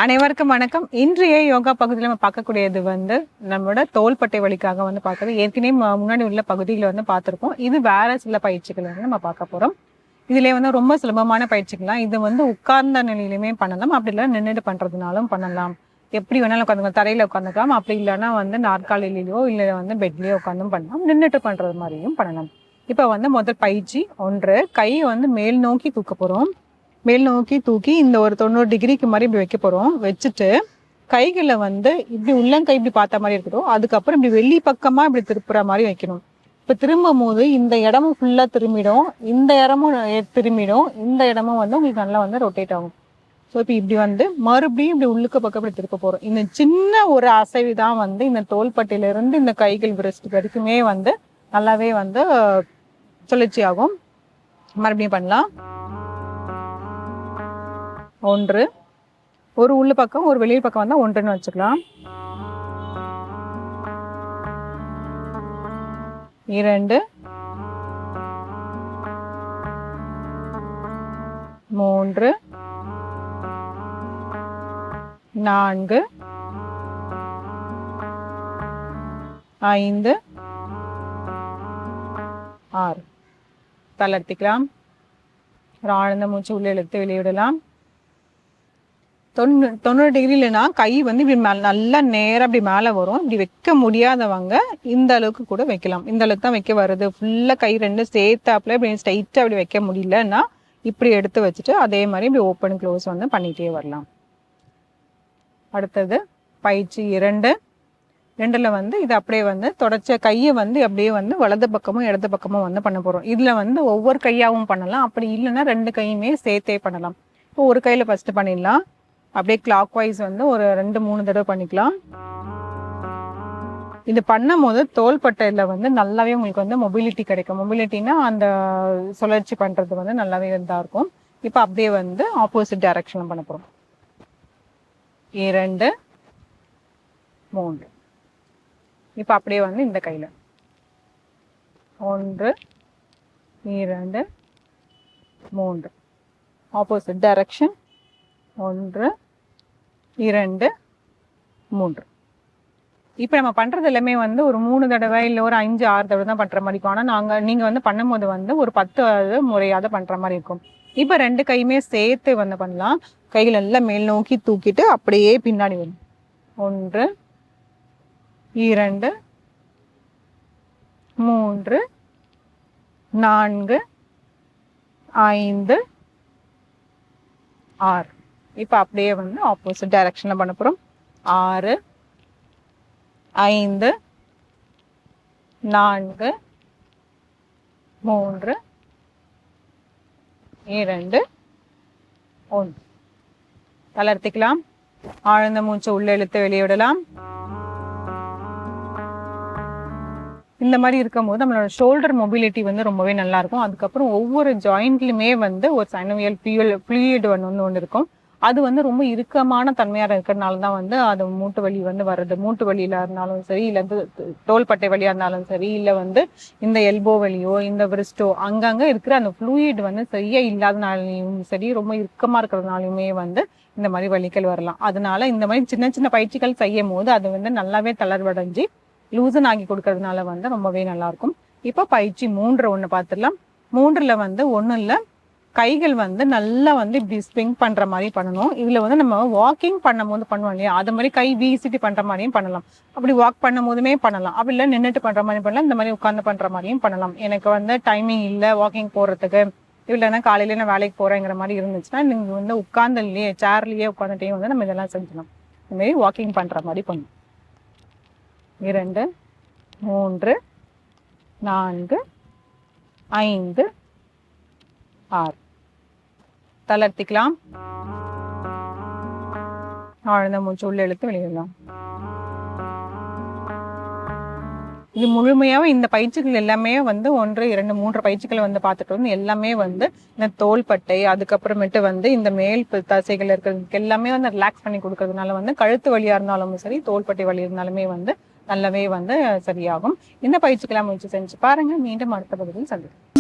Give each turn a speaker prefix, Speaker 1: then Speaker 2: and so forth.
Speaker 1: அனைவருக்கும் வணக்கம். இன்றைய யோகா பகுதியில் நம்ம பார்க்கக்கூடியது நம்மளோட தோள்பட்டை வலிக்காக பார்க்குறது. ஏற்கனவே முன்னாடி உள்ள பகுதியில் பார்த்துருப்போம். இது வேற சில பயிற்சிகள் நம்ம பார்க்க போகிறோம். இதிலே ரொம்ப சுலபமான பயிற்சிகள்லாம். இது உட்கார்ந்த நிலையிலுமே பண்ணலாம், அப்படி இல்லை நின்றுட்டு பண்ணுறதுனாலும் பண்ணலாம். எப்படி வேணாலும் உட்காந்துக்கலாம், தரையில் உட்காந்துக்கலாம், அப்படி இல்லைன்னா நாற்காலிலேயோ இல்லை பெட்லேயோ உட்காந்தும் பண்ணலாம், நின்றுட்டு பண்ணுறது மாதிரியும் பண்ணலாம். இப்போ முதல் பயிற்சி ஒன்று, கையை மேல் நோக்கி தூக்க போகிறோம். மேல் நோக்கி தூக்கி இந்த ஒரு 90 டிகிரிக்கு மாதிரி இப்படி வைக்க போகிறோம். வச்சுட்டு கைகளை இப்படி உள்ளங்கை இப்படி பார்த்த மாதிரி இருக்கட்டும். அதுக்கப்புறம் இப்படி வெளி பக்கமாக இப்படி திருப்புற மாதிரி வைக்கணும். இப்போ திரும்பும் போது இந்த இடமும் ஃபுல்லாக திரும்பிடும், இந்த இடமும் திரும்பிடும், இந்த இடமும் உங்களுக்கு நல்லா ரொட்டேட் ஆகும். ஸோ இப்போ இப்படி மறுபடியும் இப்படி உள்ளுக்கு பக்கம் இப்படி திருப்ப போகிறோம். இந்த சின்ன ஒரு அசைவு தான் இந்த தோள்பட்டையிலேருந்து இந்த கைகள் விரஸ்ட் வரைக்குமே நல்லாவே சுழற்சி ஆகும். மறுபடியும் பண்ணலாம். ஒன்று, ஒரு உள்ள பக்கம் ஒரு வெளியில் பக்கம் வந்தால் ஒன்றுன்னு வச்சுக்கலாம். 2, 3, 4, 5, 6. தளர்த்திக்கலாம். ஒரு ஆழ்ந்த மூச்சு உள்ளே இழுத்து வெளியிடலாம். 90 டிகிரிலனா கை இப்படி நல்லா நேராக அப்படி மேலே வரும். இப்படி வைக்க முடியாதவங்க இந்த அளவுக்கு கூட வைக்கலாம். இந்த அளவுக்கு தான் வைக்க வருது, ஃபுல்லாக கை ரெண்டும் சேர்த்தாப்புல இப்படி ஸ்ட்ரைட்டாக அப்படி வைக்க முடியலன்னா இப்படி எடுத்து வச்சுட்டு அதே மாதிரி இப்படி ஓப்பன் க்ளோஸ் பண்ணிகிட்டே வரலாம். அடுத்தது பயிற்சி 2. 2ல் இது அப்படியே தொடர்ச்சியாக கையை அப்படியே வலது பக்கமும் இடது பக்கமும் பண்ண போகிறோம். இதில் ஒவ்வொரு கையாகவும் பண்ணலாம், அப்படி இல்லைன்னா 2 கையுமே சேர்த்தே பண்ணலாம். இப்போ ஒரு கையில் ஃபஸ்ட்டு பண்ணிடலாம். அப்படியே கிளாக் வைஸ் ஒரு 2-3 தடவை பண்ணிக்கலாம். இது பண்ணும் போது தோள்பட்டையில் நல்லாவே உங்களுக்கு மொபிலிட்டி கிடைக்கும். மொபிலிட்டினா அந்த சுழற்சி பண்ணுறது நல்லாவே இதாக இருக்கும். இப்போ அப்படியே ஆப்போசிட் டைரக்ஷனில் பண்ண போகிறோம். 2, 3. இப்போ அப்படியே இந்த கையில் 1, 2, 3. Opposite direction. 1, 2, 3. இப்போ நம்ம பண்ணுறது எல்லாமே ஒரு 3 தடவை இல்லை ஒரு 5-6 தடவை தான் பண்ணுற மாதிரி இருக்கும். ஆனால் நீங்கள் பண்ணும்போது ஒரு 10 முறையாவது பண்ணுற மாதிரி இருக்கும். இப்போ 2 கையுமே சேர்த்து பண்ணலாம். கைகள் எல்லாம் மேல் நோக்கி தூக்கிட்டு அப்படியே பின்னாடி வரும். 1, 2, 3, 4, 5, 6. இப்போ அப்படியே ஆப்போசிட் டைரக்ஷனில் பண்ண போகிறோம். 6, 5, 4, 3, 2, 1. தளர்த்திக்கலாம். ஆழ்ந்த மூச்சு உள்ளே இழுத்து வெளியே விடலாம். இந்த மாதிரி இருக்கும்போது நம்மளோட ஷோல்டர் மொபிலிட்டி ரொம்பவே நல்லா இருக்கும். அதுக்கப்புறம் ஒவ்வொரு ஜாயிண்ட்லையுமே ஒரு சைனோவியல் ஃப்ளூயிட் ஒன்று இருக்கும். அது ரொம்ப இறுக்கமான தன்மையாக இருக்கிறதுனால தான் அது மூட்டு வலி வருது. மூட்டு வலியில் இருந்தாலும் சரி, இல்லை தோள்பட்டை வலியாக இருந்தாலும் சரி, இல்லை இந்த எல்போ வலியோ இந்த விரிஸ்டோ அங்கங்கே இருக்கிற அந்த ஃப்ளூயிட் சரியாக இல்லாதனாலையும் சரி, ரொம்ப இறுக்கமாக இருக்கிறதுனாலையுமே இந்த மாதிரி வலிகள் வரலாம். அதனால இந்த மாதிரி சின்ன சின்ன பயிற்சிகள் செய்யும் போது அது நல்லாவே தளர்வடைஞ்சு லூசன் ஆகி கொடுக்கறதுனால ரொம்பவே நல்லாயிருக்கும். இப்போ பயிற்சி 3 ஒன்று பார்த்துடலாம். 3ல் ஒன்றும் இல்லை, கைகள் நல்லா இப்படி ஸ்விங் பண்ணுற மாதிரி பண்ணணும். இதில் நம்ம வாக்கிங் பண்ணும்போது பண்ணுவோம் இல்லையா, அது மாதிரி கை வீசிட்டு பண்ணுற மாதிரியும் பண்ணலாம். அப்படி வாக் பண்ணும் போதுமே பண்ணலாம். அப்படி இல்லை நின்றுட்டு பண்ணுற மாதிரி பண்ணலாம், இந்த மாதிரி உட்காந்து பண்ணுற மாதிரியும் பண்ணலாம். எனக்கு டைமிங் இல்லை வாக்கிங் போகிறதுக்கு, இல்லைன்னா காலையில் நான் வேலைக்கு போகிறேங்கிற மாதிரி இருந்துச்சுன்னா நீங்கள் உட்காந்துலையே சேர்லேயே உட்காந்துட்டே நம்ம இதெல்லாம் செஞ்சிடலாம். இதுமாரி வாக்கிங் பண்ணுற மாதிரி பண்ணணும். 2, 3, 4, 5, 6. தளர்த்திக்கலாம். ஆழ்ந்த மூச்சு உள்ள இழுத்து வெளியிடலாம். இது முழுமையாக இந்த பயிற்சிகள் எல்லாமே 1, 2, 3 பயிற்சிகளை பார்த்துட்டு எல்லாமே இந்த தோள்பட்டை, அதுக்கப்புறமேட்டு இந்த மேல் தசைகள் இருக்கிறதுக்கு எல்லாமே ரிலாக்ஸ் பண்ணி கொடுக்கறதுனால கழுத்து வலியாக இருந்தாலும் சரி, தோள்பட்டை வலி இருந்தாலுமே நல்லாவே சரியாகும். இந்த பயிற்சிக்கெல்லாம் முயற்சி செஞ்சு பாருங்க. மீண்டும் அடுத்த பகுதியில் சந்திக்கலாம்.